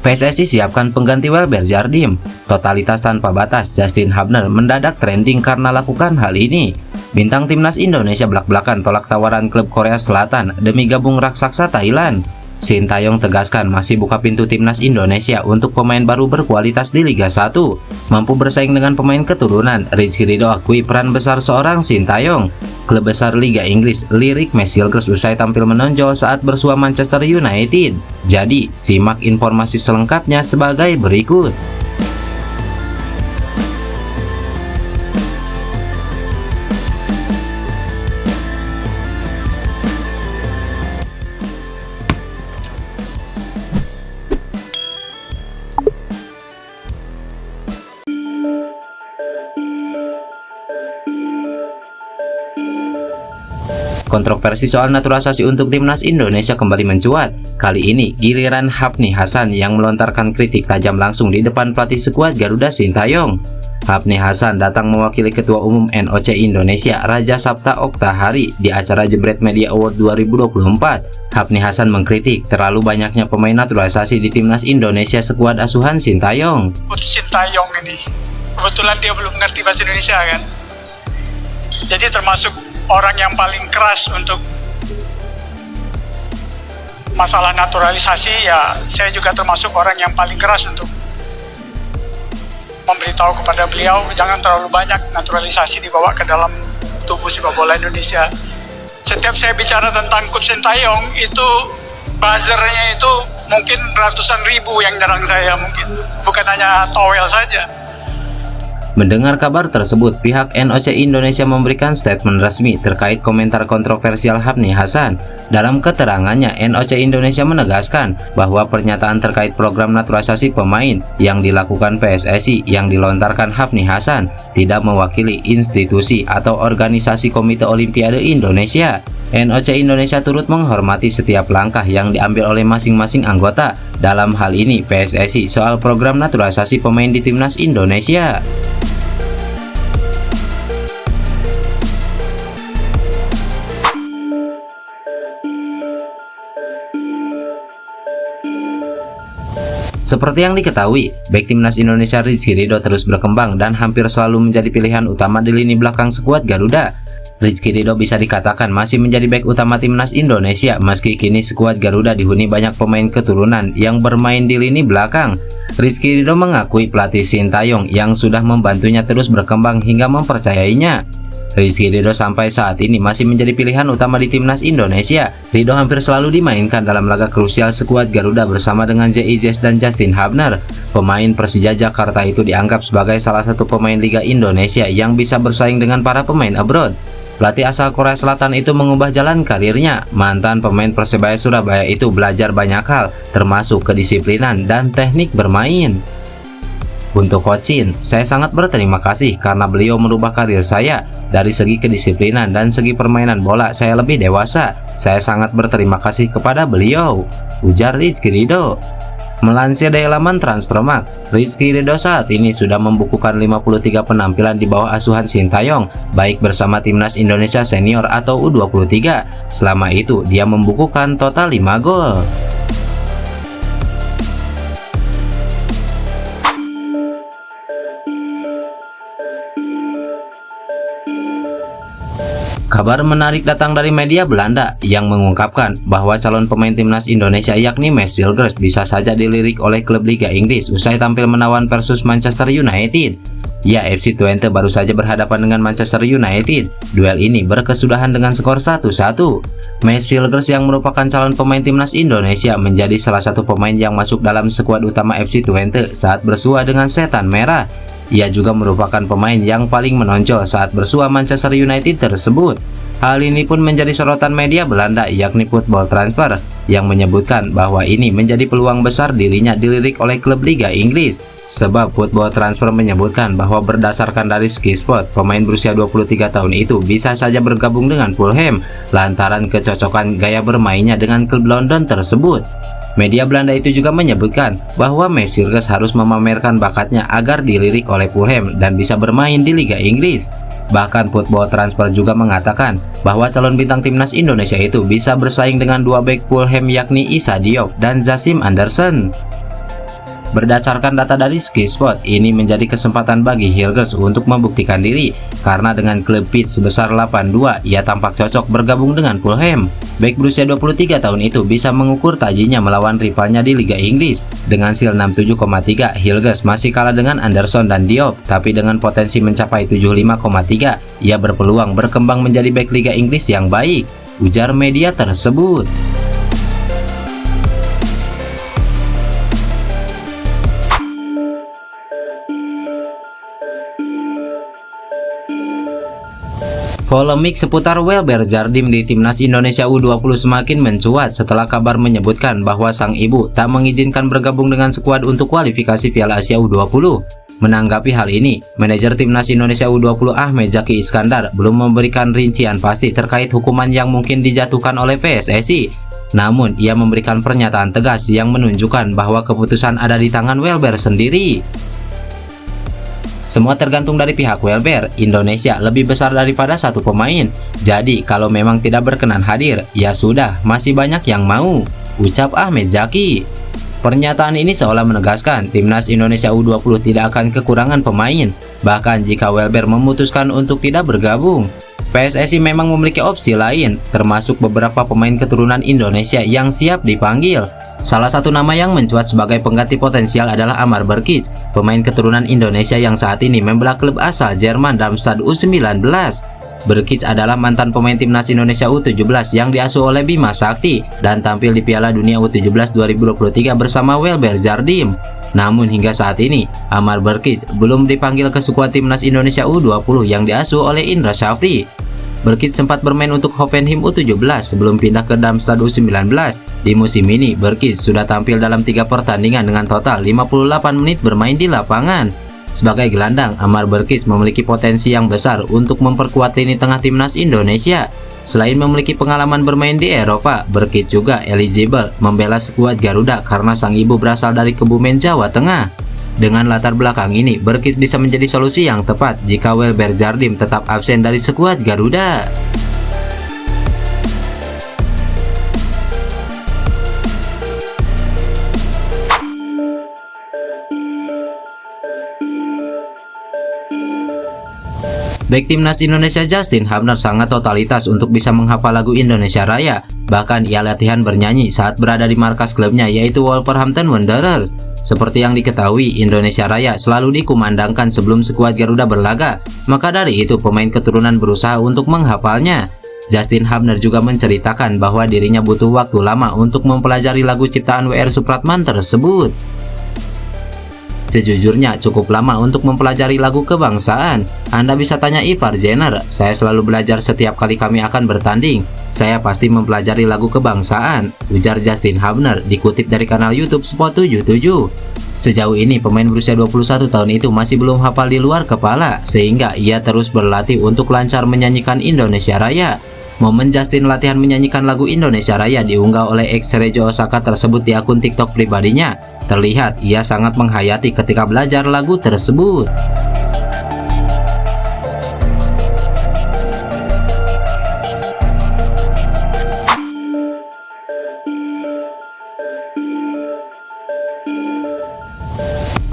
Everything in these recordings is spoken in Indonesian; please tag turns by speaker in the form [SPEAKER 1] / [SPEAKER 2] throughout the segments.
[SPEAKER 1] PSSI siapkan pengganti Welber Jardim. Totalitas tanpa batas, Justin Hubner mendadak trending karena lakukan hal ini. Bintang timnas Indonesia belak-belakan tolak tawaran klub Korea Selatan demi gabung raksasa Thailand. Sintayong tegaskan masih buka pintu timnas Indonesia untuk pemain baru berkualitas di Liga 1. Mampu bersaing dengan pemain keturunan, Rizky Ridho akui peran besar seorang Sintayong. Klub besar Liga Inggris lirik Messilgers usai tampil menonjol saat bersua Manchester United. Jadi, simak informasi selengkapnya sebagai berikut. Kontroversi soal naturalisasi untuk timnas Indonesia kembali mencuat. Kali ini giliran Hafni Hasan yang melontarkan kritik tajam langsung di depan pelatih skuad Garuda Sintayong. Hafni Hasan datang mewakili Ketua Umum NOC Indonesia Raja Sabta Oktahari di acara Jebret Media Award 2024. Hafni Hasan mengkritik terlalu banyaknya pemain naturalisasi di timnas Indonesia skuad asuhan Sintayong.
[SPEAKER 2] Sintayong ini kebetulan dia belum ngerti bahasa Indonesia kan, jadi termasuk orang yang paling keras untuk masalah naturalisasi. Ya, saya juga termasuk orang yang paling keras untuk memberitahu kepada beliau jangan terlalu banyak naturalisasi dibawa ke dalam tubuh sepak bola Indonesia. Setiap saya bicara tentang Coach Sintayong itu buzzernya itu mungkin ratusan ribu yang nyerang saya, mungkin bukan hanya towel saja.
[SPEAKER 1] Mendengar kabar tersebut, pihak NOC Indonesia memberikan statement resmi terkait komentar kontroversial Hafni Hasan. Dalam keterangannya, NOC Indonesia menegaskan bahwa pernyataan terkait program naturalisasi pemain yang dilakukan PSSI yang dilontarkan Hafni Hasan tidak mewakili institusi atau organisasi Komite Olimpiade Indonesia. NOC Indonesia turut menghormati setiap langkah yang diambil oleh masing-masing anggota, dalam hal ini PSSI, soal program naturalisasi pemain di timnas Indonesia. Seperti yang diketahui, bek timnas Indonesia Rizky Ridho terus berkembang dan hampir selalu menjadi pilihan utama di lini belakang skuad Garuda. Rizky Ridho bisa dikatakan masih menjadi bek utama timnas Indonesia meski kini skuad Garuda dihuni banyak pemain keturunan yang bermain di lini belakang. Rizky Ridho mengakui pelatih Sintayong yang sudah membantunya terus berkembang hingga mempercayainya. Rizky Ridho sampai saat ini masih menjadi pilihan utama di timnas Indonesia. Ridho hampir selalu dimainkan dalam laga krusial skuad Garuda bersama dengan JIJS dan Justin Hubner. Pemain Persija Jakarta itu dianggap sebagai salah satu pemain Liga Indonesia yang bisa bersaing dengan para pemain abroad. Pelatih asal Korea Selatan itu mengubah jalan karirnya. Mantan pemain Persebaya Surabaya itu belajar banyak hal, termasuk kedisiplinan dan teknik bermain. Untuk Coach Shin, saya sangat berterima kasih karena beliau merubah karir saya. Dari segi kedisiplinan dan segi permainan bola saya lebih dewasa. Saya sangat berterima kasih kepada beliau, ujar Rizky Ridho. Melansir dari laman Transfermarkt, Rizky Ridho saat ini sudah membukukan 53 penampilan di bawah asuhan Sintayong, baik bersama timnas Indonesia senior atau U23. Selama itu, dia membukukan total 5 gol. Kabar menarik datang dari media Belanda yang mengungkapkan bahwa calon pemain timnas Indonesia yakni Messilgers bisa saja dilirik oleh klub Liga Inggris usai tampil menawan versus Manchester United. Ya, FC Twente baru saja berhadapan dengan Manchester United. Duel ini berkesudahan dengan skor 1-1. Messilgers yang merupakan calon pemain timnas Indonesia menjadi salah satu pemain yang masuk dalam skuad utama FC Twente saat bersua dengan Setan Merah. Ia juga merupakan pemain yang paling menonjol saat bersua Manchester United tersebut. Hal ini pun menjadi sorotan media Belanda yakni Football Transfer yang menyebutkan bahwa ini menjadi peluang besar dirinya dilirik oleh klub Liga Inggris. Sebab Football Transfer menyebutkan bahwa berdasarkan dari Sky Sport, pemain berusia 23 tahun itu bisa saja bergabung dengan Fulham lantaran kecocokan gaya bermainnya dengan klub London tersebut. Media Belanda itu juga menyebutkan bahwa Messilgers harus memamerkan bakatnya agar dilirik oleh Fulham dan bisa bermain di Liga Inggris. Bahkan Football Transfer juga mengatakan bahwa calon bintang timnas Indonesia itu bisa bersaing dengan dua bek Fulham yakni Issa Diop dan Jassim Anderson. Berdasarkan data dari Skispot, ini menjadi kesempatan bagi Hilgers untuk membuktikan diri, karena dengan klub Pitch sebesar 8-2, ia tampak cocok bergabung dengan Fulham. Bek berusia 23 tahun itu bisa mengukur tajinya melawan rivalnya di Liga Inggris. Dengan seal 67,3, Hilgers masih kalah dengan Anderson dan Diop, tapi dengan potensi mencapai 75,3, ia berpeluang berkembang menjadi bek Liga Inggris yang baik, ujar media tersebut. Polemik seputar Welber Jardim di Timnas Indonesia U20 semakin mencuat setelah kabar menyebutkan bahwa sang ibu tak mengizinkan bergabung dengan skuad untuk kualifikasi Piala Asia U20. Menanggapi hal ini, manajer Timnas Indonesia U20 Ahmed Zaki Iskandar belum memberikan rincian pasti terkait hukuman yang mungkin dijatuhkan oleh PSSI. Namun, ia memberikan pernyataan tegas yang menunjukkan bahwa keputusan ada di tangan Welber sendiri. Semua tergantung dari pihak Welber. Indonesia lebih besar daripada satu pemain. Jadi kalau memang tidak berkenan hadir, ya sudah, masih banyak yang mau, ucap Ahmed Zaki. Pernyataan ini seolah menegaskan Timnas Indonesia U20 tidak akan kekurangan pemain, bahkan jika Welber memutuskan untuk tidak bergabung. PSSI memang memiliki opsi lain, termasuk beberapa pemain keturunan Indonesia yang siap dipanggil. Salah satu nama yang mencuat sebagai pengganti potensial adalah Amar Berkic, pemain keturunan Indonesia yang saat ini membela klub asal Jerman Darmstadt U19. Berkic adalah mantan pemain Timnas Indonesia U17 yang diasuh oleh Bima Sakti dan tampil di Piala Dunia U17 2023 bersama Welber Jardim. Namun hingga saat ini, Amar Berkic belum dipanggil ke skuad Timnas Indonesia U20 yang diasuh oleh Indra Syafri. Berkic sempat bermain untuk Hoffenheim U17 sebelum pindah ke Darmstadt U19. Di musim ini, Berkic sudah tampil dalam 3 pertandingan dengan total 58 menit bermain di lapangan. Sebagai gelandang, Amar Berkic memiliki potensi yang besar untuk memperkuat lini tengah Timnas Indonesia. Selain memiliki pengalaman bermain di Eropa, Berkic juga eligible membela skuad Garuda karena sang ibu berasal dari Kebumen, Jawa Tengah. Dengan latar belakang ini, Berkic bisa menjadi solusi yang tepat jika Welber Jardim tetap absen dari skuad Garuda. Bek Timnas Indonesia Justin Hubner sangat totalitas untuk bisa menghafal lagu Indonesia Raya. Bahkan ia latihan bernyanyi saat berada di markas klubnya yaitu Wolverhampton Wanderers. Seperti yang diketahui, Indonesia Raya selalu dikumandangkan sebelum skuad Garuda berlaga. Maka dari itu pemain keturunan berusaha untuk menghafalnya. Justin Hubner juga menceritakan bahwa dirinya butuh waktu lama untuk mempelajari lagu ciptaan WR Supratman tersebut. Sejujurnya cukup lama untuk mempelajari lagu kebangsaan. Anda bisa tanya Ivar Jenner, saya selalu belajar setiap kali kami akan bertanding. Saya pasti mempelajari lagu kebangsaan, ujar Justin Hubner dikutip dari kanal YouTube Sport 77. Sejauh ini pemain berusia 21 tahun itu masih belum hafal di luar kepala, sehingga ia terus berlatih untuk lancar menyanyikan Indonesia Raya. Momen Justin latihan menyanyikan lagu Indonesia Raya diunggah oleh ex Rejo Osaka tersebut di akun TikTok pribadinya. Terlihat ia sangat menghayati ketika belajar lagu tersebut.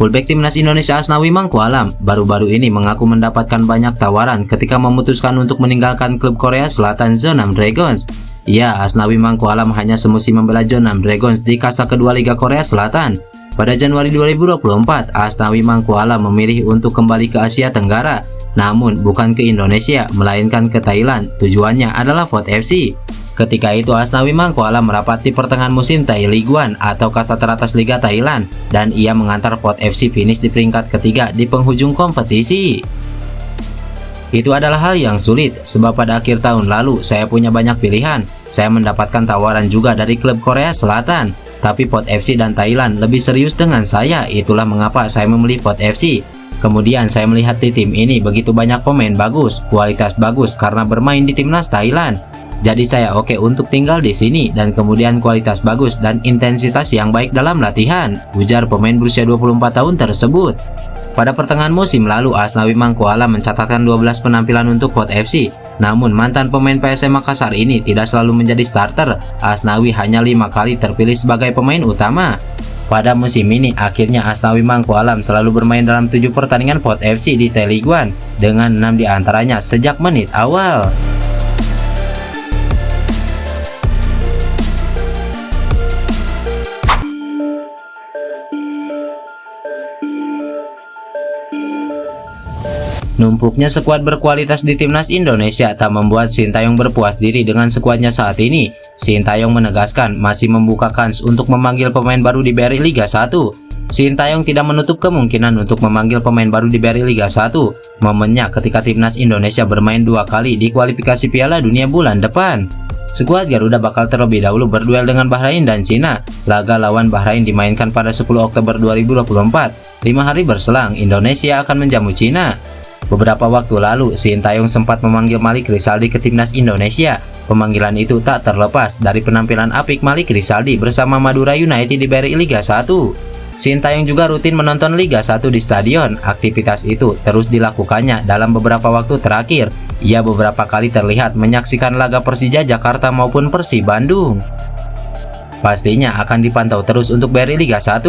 [SPEAKER 1] Fullback Timnas Indonesia Asnawi Mangkualam baru-baru ini mengaku mendapatkan banyak tawaran ketika memutuskan untuk meninggalkan klub Korea Selatan Jeonnam Dragons. Ya, Asnawi Mangkualam hanya semusim membela Jeonnam Dragons di kasta kedua Liga Korea Selatan. Pada Januari 2024, Asnawi Mangkualam memilih untuk kembali ke Asia Tenggara, namun bukan ke Indonesia, melainkan ke Thailand. Tujuannya adalah VOT FC. Ketika itu Asnawi Mangkualam merapat di pertengahan musim Thai League One atau kasta teratas Liga Thailand, dan ia mengantar VOT FC finish di peringkat ketiga di penghujung kompetisi. Itu adalah hal yang sulit, sebab pada akhir tahun lalu saya punya banyak pilihan. Saya mendapatkan tawaran juga dari klub Korea Selatan, tapi VOT FC dan Thailand lebih serius dengan saya, itulah mengapa saya memilih VOT FC. Kemudian saya melihat di tim ini begitu banyak pemain bagus, kualitas bagus karena bermain di timnas Thailand. Jadi saya oke untuk tinggal di sini dan kemudian kualitas bagus dan intensitas yang baik dalam latihan, ujar pemain berusia 24 tahun tersebut. Pada pertengahan musim lalu, Asnawi Mangkualam mencatatkan 12 penampilan untuk VOT FC. Namun mantan pemain PSM Makassar ini tidak selalu menjadi starter. Asnawi hanya 5 kali terpilih sebagai pemain utama. Pada musim ini, akhirnya Asnawi Mangku Alam selalu bermain dalam 7 pertandingan Pot FC di T-League 1 dengan 6 diantaranya sejak menit awal. Numpuknya skuad berkualitas di timnas Indonesia tak membuat Sintayong berpuas diri dengan skuadnya saat ini. Sintayong menegaskan masih membuka kans untuk memanggil pemain baru di BRI Liga 1. Sintayong tidak menutup kemungkinan untuk memanggil pemain baru di BRI Liga 1. Momennya ketika timnas Indonesia bermain 2 kali di kualifikasi Piala Dunia bulan depan. Skuad Garuda bakal terlebih dahulu berduel dengan Bahrain dan Cina. Laga lawan Bahrain dimainkan pada 10 Oktober 2024. 5 hari berselang, Indonesia akan menjamu Cina. Beberapa waktu lalu, Sintayong sempat memanggil Malik Rizaldi ke timnas Indonesia. Pemanggilan itu tak terlepas dari penampilan apik Malik Rizaldi bersama Madura United di BRI Liga 1. Sintayong juga rutin menonton Liga 1 di stadion. Aktivitas itu terus dilakukannya dalam beberapa waktu terakhir. Ia beberapa kali terlihat menyaksikan laga Persija Jakarta maupun Persib Bandung. Pastinya akan dipantau terus untuk BRI Liga 1.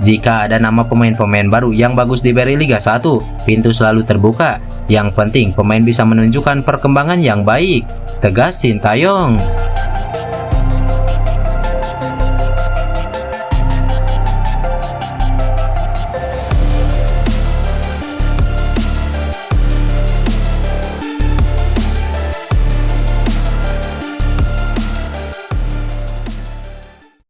[SPEAKER 1] Jika ada nama pemain-pemain baru yang bagus di BRI Liga 1, pintu selalu terbuka. Yang penting pemain bisa menunjukkan perkembangan yang baik, tegas Sintayong.